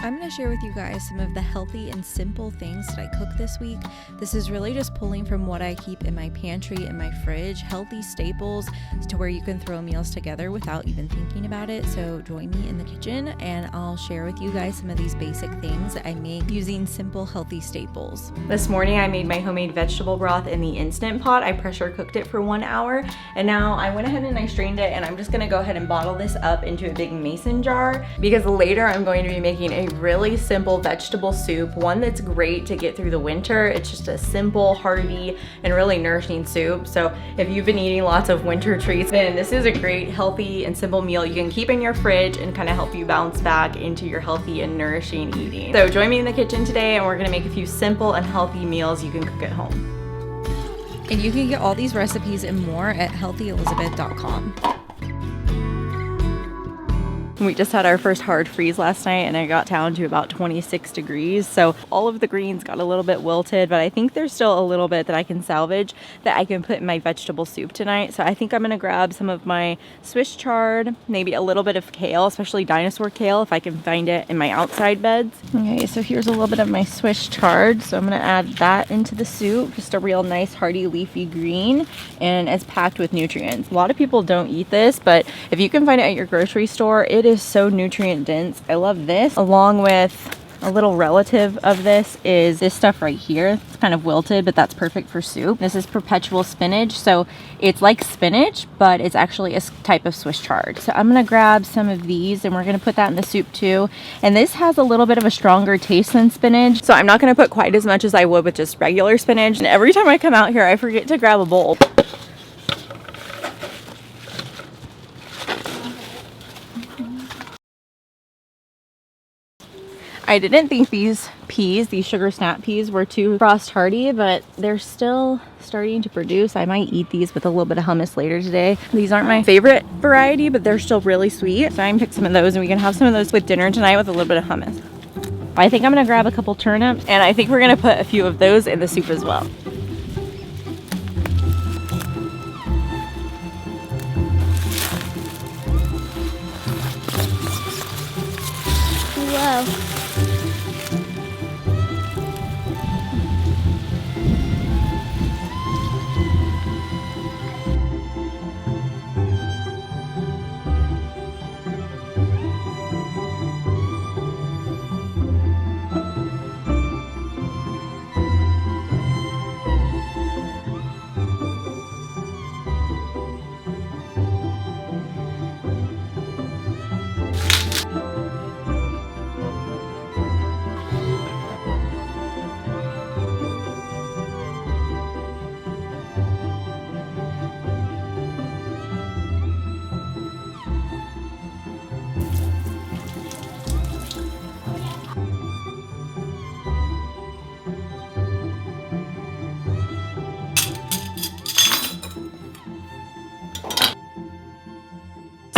I'm going to share with you guys some of the healthy and simple things that I cook this week. This is really just pulling from what I keep in my pantry and my fridge, healthy staples to where you can throw meals together without even thinking about it. So join me in the kitchen and I'll share with you guys some of these basic things that I make using simple, healthy staples. This morning I made my homemade vegetable broth in the Instant Pot. I pressure cooked it for 1 hour and now I went ahead and I strained it, and I'm just going to go ahead and bottle this up into a big mason jar because later I'm going to be making a really simple vegetable soup, one that's great to get through the winter. It's just a simple, hearty, and really nourishing soup. So if you've been eating lots of winter treats, then this is a great, healthy, and simple meal you can keep in your fridge and kind of help you bounce back into your healthy and nourishing eating. So join me in the kitchen today and we're gonna make a few simple and healthy meals you can cook at home. And you can get all these recipes and more at healthyelizabeth.com. We just had our first hard freeze last night and I got down to about 26 degrees. So all of the greens got a little bit wilted, but I think there's still a little bit that I can salvage that I can put in my vegetable soup tonight. So I think I'm gonna grab some of my Swiss chard, maybe a little bit of kale, especially dinosaur kale if I can find it in my outside beds. Okay, so here's a little bit of my Swiss chard. So I'm gonna add that into the soup. Just a real nice hearty leafy green, and it's packed with nutrients. A lot of people don't eat this, but if you can find it at your grocery store, it is so nutrient dense. I love this. Along with a little relative of this is this stuff right here. It's kind of wilted, but that's perfect for soup. This is perpetual spinach. So it's like spinach, but it's actually a type of Swiss chard. So I'm gonna grab some of these and we're gonna put that in the soup too. And this has a little bit of a stronger taste than spinach. So I'm not gonna put quite as much as I would with just regular spinach. And every time I come out here, I forget to grab a bowl. I didn't think these sugar snap peas were too frost hardy, but they're still starting to produce. I might eat these with a little bit of hummus later today. These aren't my favorite variety, but they're still really sweet. So I'm gonna pick some of those and we can have some of those with dinner tonight with a little bit of hummus. I think I'm gonna grab a couple turnips and I think we're gonna put a few of those in the soup as well. Whoa.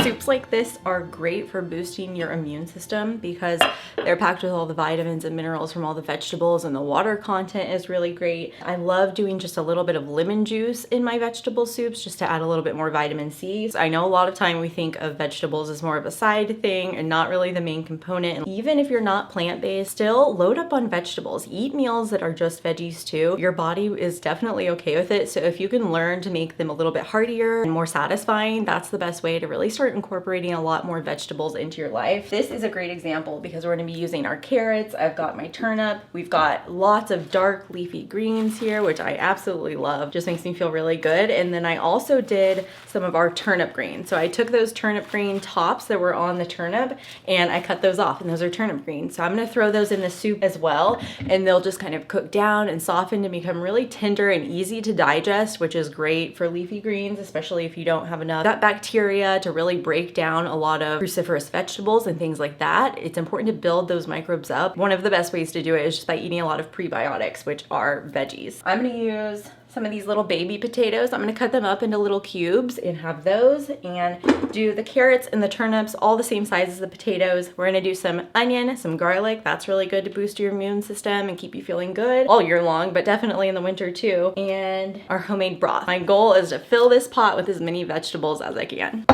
Soups like this are great for boosting your immune system because they're packed with all the vitamins and minerals from all the vegetables, and the water content is really great. I love doing just a little bit of lemon juice in my vegetable soups just to add a little bit more vitamin C. So I know a lot of time we think of vegetables as more of a side thing and not really the main component. And even if you're not plant-based, still load up on vegetables. Eat meals that are just veggies too. Your body is definitely okay with it. So if you can learn to make them a little bit heartier and more satisfying, that's the best way to really start incorporating a lot more vegetables into your life. This is a great example because we're going to be using our carrots. I've got my turnip. We've got lots of dark leafy greens here, which I absolutely love. Just makes me feel really good. And then I also did some of our turnip greens. So I took those turnip green tops that were on the turnip and I cut those off, and those are turnip greens. So I'm going to throw those in the soup as well, and they'll just kind of cook down and soften to become really tender and easy to digest, which is great for leafy greens, especially if you don't have enough gut bacteria to really break down a lot of cruciferous vegetables and things like that. It's important to build those microbes up. One of the best ways to do it is just by eating a lot of prebiotics, which are veggies. I'm gonna use some of these little baby potatoes. I'm gonna cut them up into little cubes and have those, and do the carrots and the turnips all the same size as the potatoes. We're gonna do some onion, some garlic. That's really good to boost your immune system and keep you feeling good all year long, but definitely in the winter too. And our homemade broth. My goal is to fill this pot with as many vegetables as I can.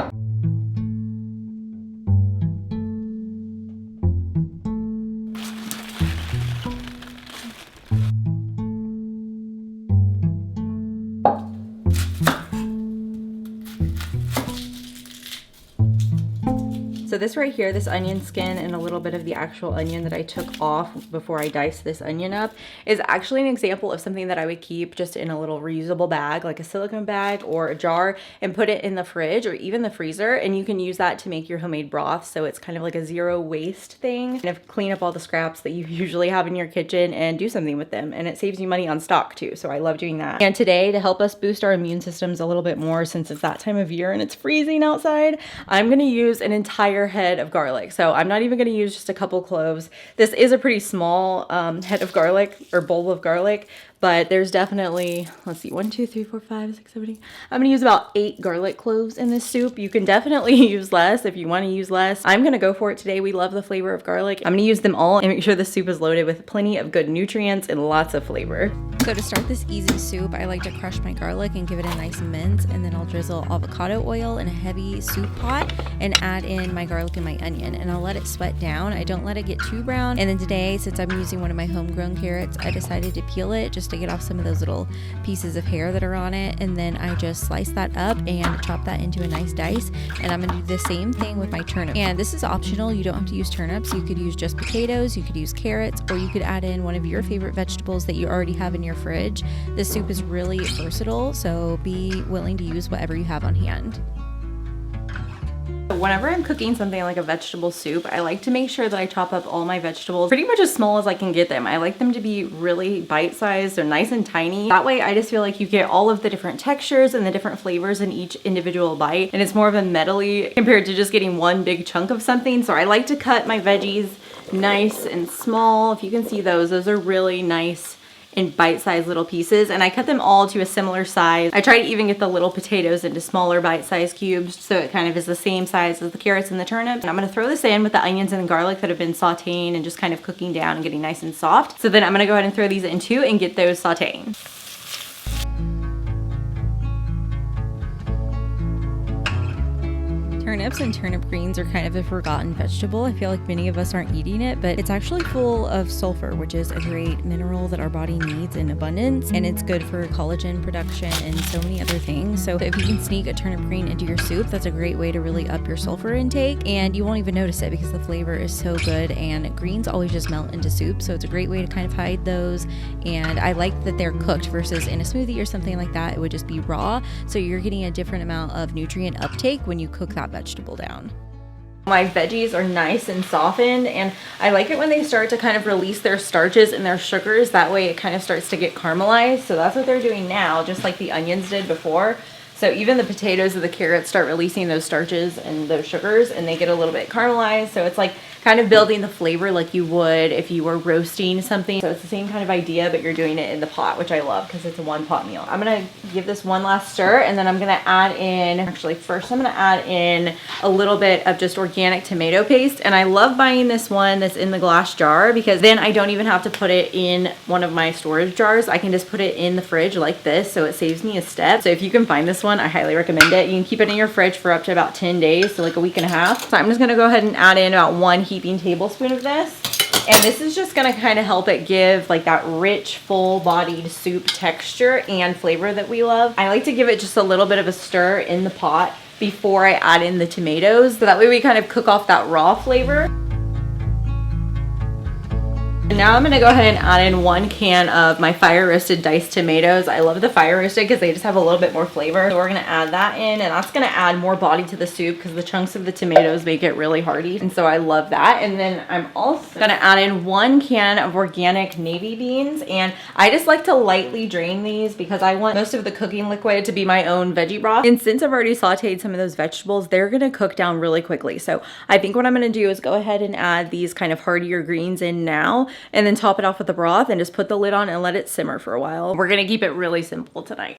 So this right here, this onion skin and a little bit of the actual onion that I took off before I diced this onion up is actually an example of something that I would keep just in a little reusable bag, like a silicone bag or a jar, and put it in the fridge or even the freezer. And you can use that to make your homemade broth. So it's kind of like a zero waste thing. Kind of clean up all the scraps that you usually have in your kitchen and do something with them. And it saves you money on stock too. So I love doing that. And today, to help us boost our immune systems a little bit more, since it's that time of year and it's freezing outside, I'm gonna use an entire head of garlic. So I'm not even gonna use just a couple cloves. This is a pretty small head of garlic or bowl of garlic, but there's definitely, let's see, 1, 2, 3, 4, 5, 6, 7, 8. I'm gonna use about 8 garlic cloves in this soup. You can definitely use less if you wanna use less. I'm gonna go for it today. We love the flavor of garlic. I'm gonna use them all and make sure the soup is loaded with plenty of good nutrients and lots of flavor. So to start this easy soup, I like to crush my garlic and give it a nice mince, and then I'll drizzle avocado oil in a heavy soup pot and add in my garlic and my onion, and I'll let it sweat down. I don't let it get too brown. And then today, since I'm using one of my homegrown carrots, I decided to peel it just to get off some of those little pieces of hair that are on it, and then I just slice that up and chop that into a nice dice. And I'm gonna do the same thing with my turnip. And this is optional. You don't have to use turnips. You could use just potatoes, you could use carrots, or you could add in one of your favorite vegetables that you already have in your fridge. This soup is really versatile, so be willing to use whatever you have on hand. Whenever I'm cooking something like a vegetable soup, I like to make sure that I chop up all my vegetables pretty much as small as I can get them. I like them to be really bite-sized or nice and tiny. That way I just feel like you get all of the different textures and the different flavors in each individual bite, and it's more of a medley compared to just getting one big chunk of something. So I like to cut my veggies nice and small. If you can see those are really nice in bite-sized little pieces, and I cut them all to a similar size. I try to even get the little potatoes into smaller bite-sized cubes so it kind of is the same size as the carrots and the turnips. And I'm gonna throw this in with the onions and the garlic that have been sauteing and just kind of cooking down and getting nice and soft. So then I'm gonna go ahead and throw these in too and get those sauteing. Turnips and turnip greens are kind of a forgotten vegetable. I feel like many of us aren't eating it, but it's actually full of sulfur, which is a great mineral that our body needs in abundance, and it's good for collagen production and so many other things. So if you can sneak a turnip green into your soup, that's a great way to really up your sulfur intake, and you won't even notice it because the flavor is so good, and greens always just melt into soup, so it's a great way to kind of hide those. And I like that they're cooked versus in a smoothie or something like that, it would just be raw, so you're getting a different amount of nutrient uptake when you cook that vegetable down. My veggies are nice and softened, and I like it when they start to kind of release their starches and their sugars. That way it kind of starts to get caramelized. So that's what they're doing now, just like the onions did before. So even the potatoes and the carrots start releasing those starches and those sugars, and they get a little bit caramelized. So it's like kind of building the flavor like you would if you were roasting something. So it's the same kind of idea, but you're doing it in the pot, which I love because it's a one pot meal. I'm gonna give this one last stir, and then I'm gonna add in, actually first I'm gonna add in a little bit of just organic tomato paste. And I love buying this one that's in the glass jar because then I don't even have to put it in one of my storage jars. I can just put it in the fridge like this, so it saves me a step. So if you can find this one, I highly recommend it. You can keep it in your fridge for up to about 10 days, so like a week and a half. So I'm just gonna go ahead and add in about 1 heaping tablespoon of this. And this is just gonna kind of help it give like that rich, full-bodied soup texture and flavor that we love. I like to give it just a little bit of a stir in the pot before I add in the tomatoes, so that way we kind of cook off that raw flavor. And now I'm gonna go ahead and add in 1 can of my fire roasted diced tomatoes. I love the fire roasted because they just have a little bit more flavor. So we're gonna add that in, and that's gonna add more body to the soup because the chunks of the tomatoes make it really hearty. And so I love that. And then I'm also gonna add in 1 can of organic navy beans. And I just like to lightly drain these because I want most of the cooking liquid to be my own veggie broth. And since I've already sauteed some of those vegetables, they're gonna cook down really quickly. So I think what I'm gonna do is go ahead and add these kind of heartier greens in now, and then top it off with the broth and just put the lid on and let it simmer for a while. We're gonna keep it really simple tonight.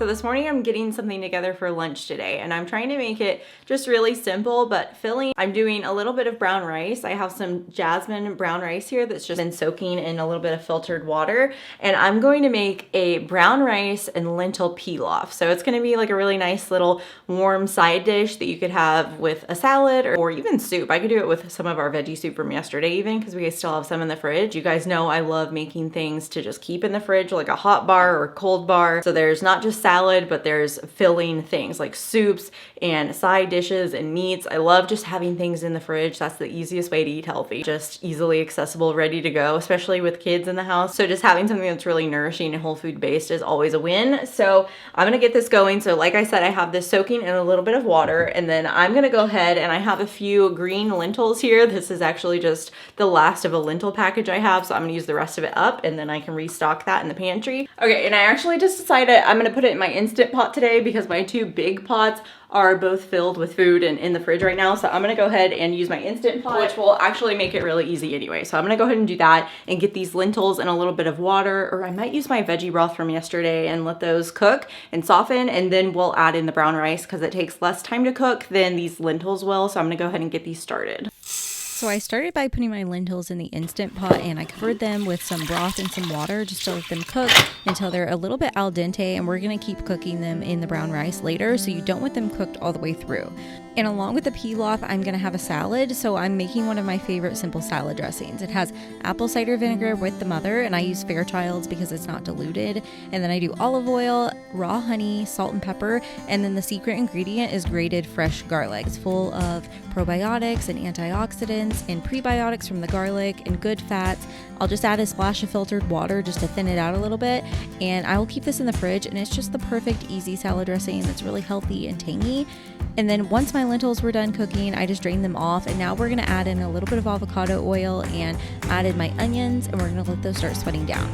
So this morning I'm getting something together for lunch today, and I'm trying to make it just really simple but filling. I'm doing a little bit of brown rice. I have some jasmine brown rice here that's just been soaking in a little bit of filtered water, and I'm going to make a brown rice and lentil pilaf. So it's going to be like a really nice little warm side dish that you could have with a salad or even soup. I could do it with some of our veggie soup from yesterday even, because we still have some in the fridge. You guys know I love making things to just keep in the fridge, like a hot bar or a cold bar. So there's not just salad, but there's filling things like soups and side dishes and meats. I love just having things in the fridge. That's the easiest way to eat healthy. Just easily accessible, ready to go, especially with kids in the house. So just having something that's really nourishing and whole food based is always a win. So I'm gonna get this going. So like I said, I have this soaking in a little bit of water, and then I'm gonna go ahead and I have a few green lentils here. This is actually just the last of a lentil package I have, so I'm gonna use the rest of it up and then I can restock that in the pantry. Okay, and I actually just decided I'm gonna put it in my Instant Pot today because my two big pots are both filled with food and in the fridge right now. So I'm gonna go ahead and use my Instant Pot, which will actually make it really easy anyway. So I'm gonna go ahead and do that and get these lentils in a little bit of water, or I might use my veggie broth from yesterday and let those cook and soften, and then we'll add in the brown rice because it takes less time to cook than these lentils will. So I'm gonna go ahead and get these started. So I started by putting my lentils in the Instant Pot, and I covered them with some broth and some water just to let them cook until they're a little bit al dente, and we're going to keep cooking them in the brown rice later, so you don't want them cooked all the way through. And along with the pilaf, I'm going to have a salad, so I'm making one of my favorite simple salad dressings. It has apple cider vinegar with the mother, and I use Fairchild's because it's not diluted. And then I do olive oil, raw honey, salt and pepper, and then the secret ingredient is grated fresh garlic. It's full of probiotics and antioxidants and prebiotics from the garlic and good fats. I'll just add a splash of filtered water just to thin it out a little bit, and I will keep this in the fridge, and it's just the perfect easy salad dressing that's really healthy and tangy. And then once my lentils were done cooking, I just drained them off, and now we're going to add in a little bit of avocado oil and added my onions, and we're going to let those start sweating down.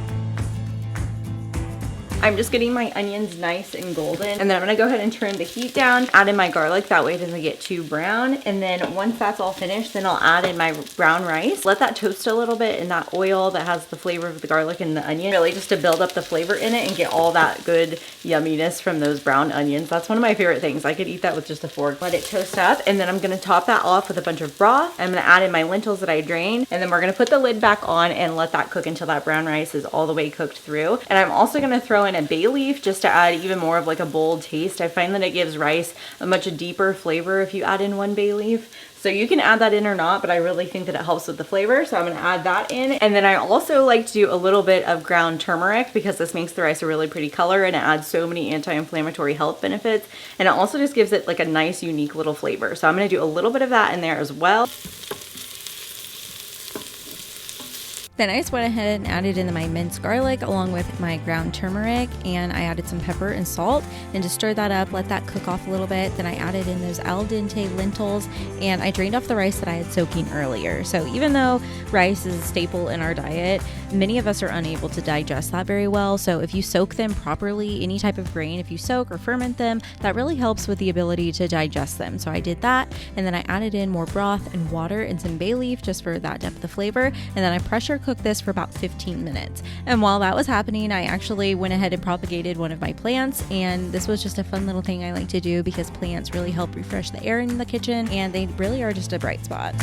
I'm just getting my onions nice and golden, and then I'm gonna go ahead and turn the heat down, add in my garlic, that way it doesn't get too brown. And then once that's all finished, then I'll add in my brown rice. Let that toast a little bit in that oil that has the flavor of the garlic and the onion, really just to build up the flavor in it and get all that good yumminess from those brown onions. That's one of my favorite things. I could eat that with just a fork. Let it toast up, and then I'm gonna top that off with a bunch of broth. I'm gonna add in my lentils that I drained, and then we're gonna put the lid back on and let that cook until that brown rice is all the way cooked through. And I'm also gonna throw in a bay leaf just to add even more of like a bold taste. I find that it gives rice a much deeper flavor if you add in one bay leaf. So you can add that in or not, but I really think that it helps with the flavor. So I'm gonna add that in. And then I also like to do a little bit of ground turmeric because this makes the rice a really pretty color, and it adds so many anti-inflammatory health benefits. And it also just gives it like a nice, unique little flavor. So I'm gonna do a little bit of that in there as well. Then I just went ahead and added in my minced garlic along with my ground turmeric, and I added some pepper and salt and just stirred that up, let that cook off a little bit. Then I added in those al dente lentils, and I drained off the rice that I had soaking earlier. So even though rice is a staple in our diet, many of us are unable to digest that very well. So if you soak them properly, any type of grain, if you soak or ferment them, that really helps with the ability to digest them. So I did that, and then I added in more broth and water and some bay leaf just for that depth of flavor, and then I pressure cooked this for about 15 minutes. And while that was happening, I actually went ahead and propagated one of my plants, and this was just a fun little thing I like to do because plants really help refresh the air in the kitchen, and they really are just a bright spot.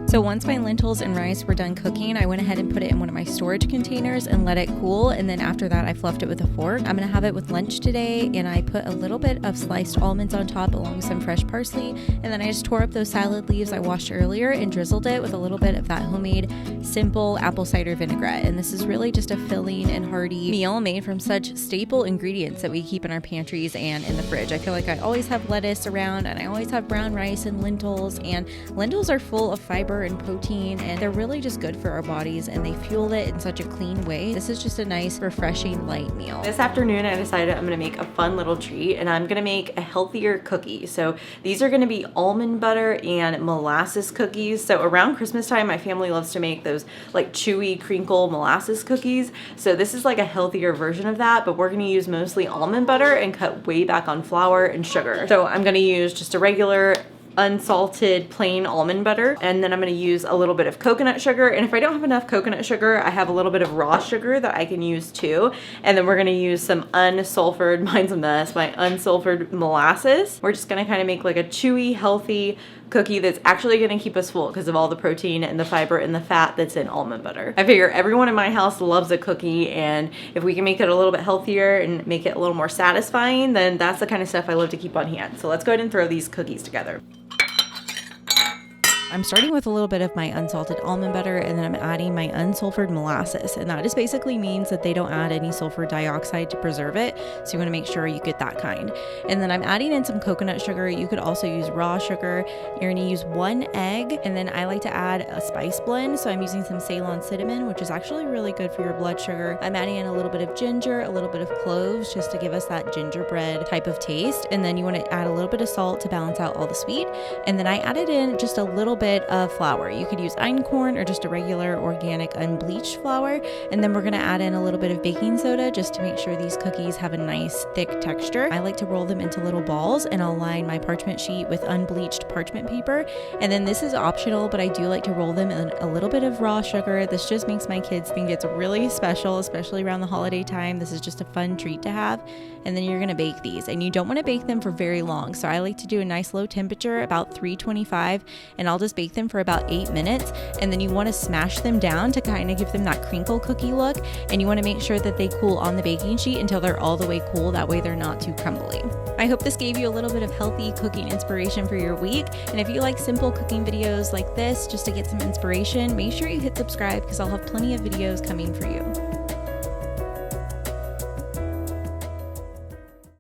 So once my lentils and rice were done cooking, I went ahead and put it in one of my storage containers and let it cool. And then after that, I fluffed it with a fork. I'm gonna have it with lunch today, and I put a little bit of sliced almonds on top along with some fresh parsley. And then I just tore up those salad leaves I washed earlier and drizzled it with a little bit of that homemade simple apple cider vinaigrette. And this is really just a filling and hearty meal made from such staple ingredients that we keep in our pantries and in the fridge. I feel like I always have lettuce around, and I always have brown rice and lentils are full of fiber and protein, and they're really just good for our bodies, and they fuel it in such a clean way. This is just a nice, refreshing light meal. This afternoon, I decided I'm gonna make a fun little treat, and I'm gonna make a healthier cookie. So these are gonna be almond butter and molasses cookies. So around Christmas time, my family loves to make those like chewy, crinkle molasses cookies. So this is like a healthier version of that, but we're gonna use mostly almond butter and cut way back on flour and sugar. So I'm gonna use just a regular unsalted plain almond butter, and then I'm going to use a little bit of coconut sugar, and if I don't have enough coconut sugar, I have a little bit of raw sugar that I can use too. And then we're going to use some unsulfured, mine's a mess, my unsulfured molasses. We're just going to kind of make like a chewy, healthy cookie that's actually going to keep us full because of all the protein and the fiber and the fat that's in almond butter. I figure everyone in my house loves a cookie, and if we can make it a little bit healthier and make it a little more satisfying, then that's the kind of stuff I love to keep on hand. So let's go ahead and throw these cookies together. I'm starting with a little bit of my unsalted almond butter, and then I'm adding my unsulfured molasses, and that just basically means that they don't add any sulfur dioxide to preserve it, so you want to make sure you get that kind. And then I'm adding in some coconut sugar. You could also use raw sugar. You're going to use 1 egg, and then I like to add a spice blend, so I'm using some Ceylon cinnamon, which is actually really good for your blood sugar. I'm adding in a little bit of ginger, a little bit of cloves, just to give us that gingerbread type of taste, and then you want to add a little bit of salt to balance out all the sweet. And then I added in just a little bit of flour. You could use einkorn or just a regular organic unbleached flour. And then we're going to add in a little bit of baking soda just to make sure these cookies have a nice thick texture. I like to roll them into little balls, and I'll line my parchment sheet with unbleached parchment paper. And then this is optional, but I do like to roll them in a little bit of raw sugar. This just makes my kids think it's really special, especially around the holiday time. This is just a fun treat to have. And then you're going to bake these, and you don't want to bake them for very long. So I like to do a nice low temperature, about 325, and I'll just bake them for about 8 minutes. And then you want to smash them down to kind of give them that crinkle cookie look, and you want to make sure that they cool on the baking sheet until they're all the way cool. That way they're not too crumbly. I hope this gave you a little bit of healthy cooking inspiration for your week. And if you like simple cooking videos like this, just to get some inspiration, make sure you hit subscribe because I'll have plenty of videos coming for you.